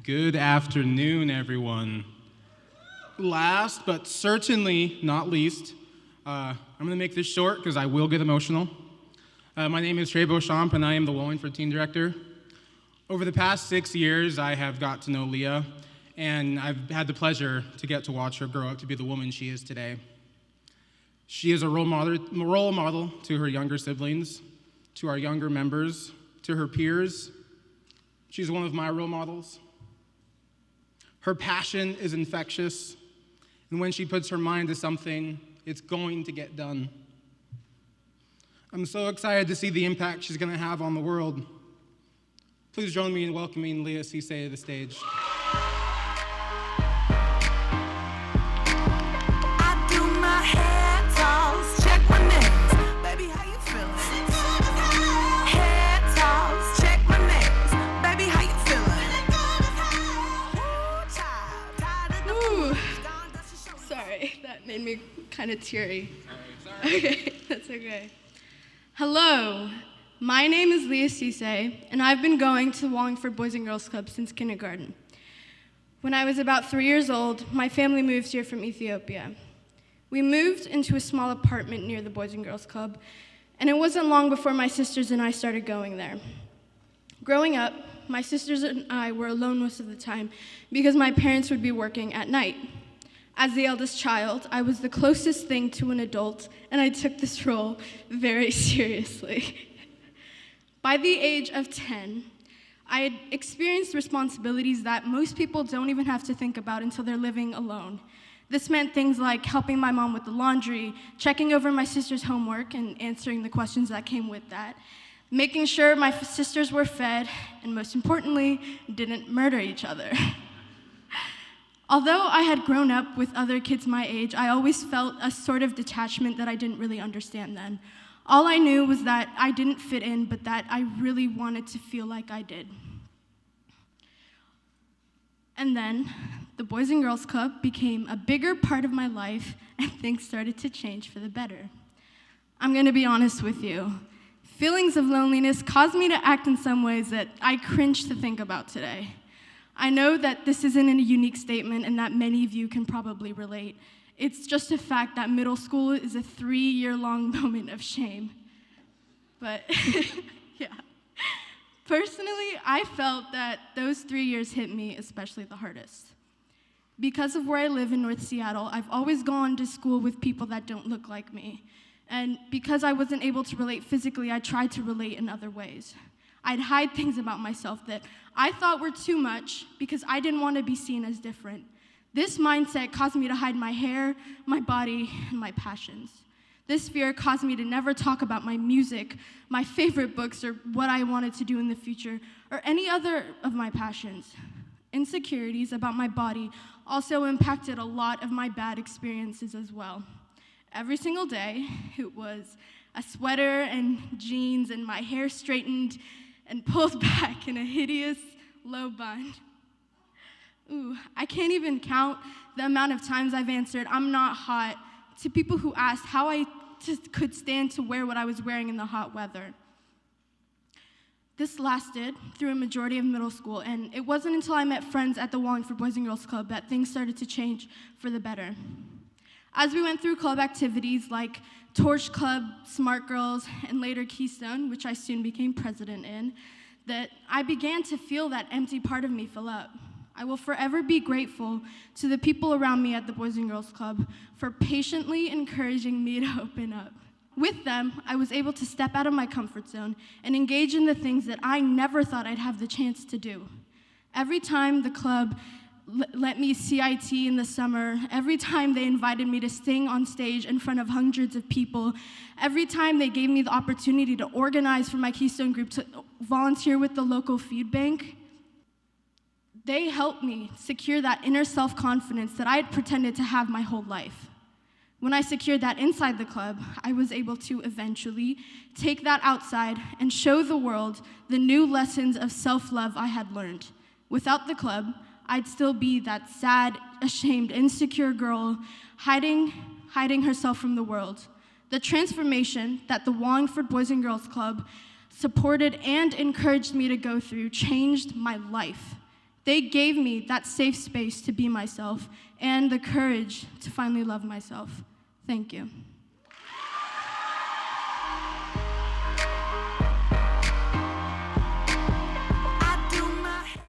Good afternoon, everyone. Last, but certainly not least, I'm going to make this short because I will get emotional. My name is Trey Beauchamp, and I am the Wallingford Team Director. Over the past 6 years, I have got to know Liya, and I've had the pleasure to get to watch her grow up to be the woman she is today. She is a role model to her younger siblings, to our younger members, to her peers. She's one of my role models. Her passion is infectious, and when she puts her mind to something, it's going to get done. I'm so excited to see the impact she's going to have on the world. Please join me in welcoming Liya Cisse to the stage. I do my hair toss, check my nails. Baby, how you feeling? Hair toss, check my nails. Baby, how you feeling? Ooh, sorry, that made me kind of teary. Okay, that's okay. Hello, my name is Liya Cisse, and I've been going to the Wallingford Boys Girls Club since kindergarten. When I was about 3 years old, my family moved here from Ethiopia. We moved into a small apartment near the Boys and Girls Club, and it wasn't long before my sisters and I started going there. Growing up, my sisters and I were alone most of the time because my parents would be working at night. As the eldest child, I was the closest thing to an adult, and I took this role very seriously. By the age of 10, I had experienced responsibilities that most people don't even have to think about until they're living alone. This meant things like helping my mom with the laundry, checking over my sister's homework and answering the questions that came with that, making sure my sisters were fed, and most importantly, didn't murder each other. Although I had grown up with other kids my age, I always felt a sort of detachment that I didn't really understand then. All I knew was that I didn't fit in, but that I really wanted to feel like I did. And then, the Boys and Girls Club became a bigger part of my life, and things started to change for the better. I'm gonna be honest with you. Feelings of loneliness caused me to act in some ways that I cringe to think about today. I know that this isn't a unique statement and that many of you can probably relate. It's just a fact that middle school is a 3-year-long moment of shame. But, yeah. Personally, I felt that those 3 years hit me especially the hardest. Because of where I live in North Seattle, I've always gone to school with people that don't look like me. And because I wasn't able to relate physically, I tried to relate in other ways. I'd hide things about myself that I thought were too much because I didn't want to be seen as different. This mindset caused me to hide my hair, my body, and my passions. This fear caused me to never talk about my music, my favorite books, or what I wanted to do in the future, or any other of my passions. Insecurities about my body also impacted a lot of my bad experiences as well. Every single day, it was a sweater and jeans and my hair straightened and pulled back in a hideous low bun. Ooh, I can't even count the amount of times I've answered, "I'm not hot," to people who asked how I just could stand to wear what I was wearing in the hot weather. This lasted through a majority of middle school, and it wasn't until I met friends at the Wallingford Boys and Girls Club that things started to change for the better. As we went through club activities like Torch Club, Smart Girls, and later Keystone, which I soon became president in, that I began to feel that empty part of me fill up. I will forever be grateful to the people around me at the Boys and Girls Club for patiently encouraging me to open up. With them, I was able to step out of my comfort zone and engage in the things that I never thought I'd have the chance to do. Every time the club let me CIT in the summer, every time they invited me to sing on stage in front of hundreds of people, every time they gave me the opportunity to organize for my Keystone group to volunteer with the local food bank, they helped me secure that inner self-confidence that I had pretended to have my whole life. When I secured that inside the club, I was able to eventually take that outside and show the world the new lessons of self-love I had learned. Without the club, I'd still be that sad, ashamed, insecure girl hiding herself from the world. The transformation that the Wallingford Boys and Girls Club supported and encouraged me to go through changed my life. They gave me that safe space to be myself and the courage to finally love myself. Thank you.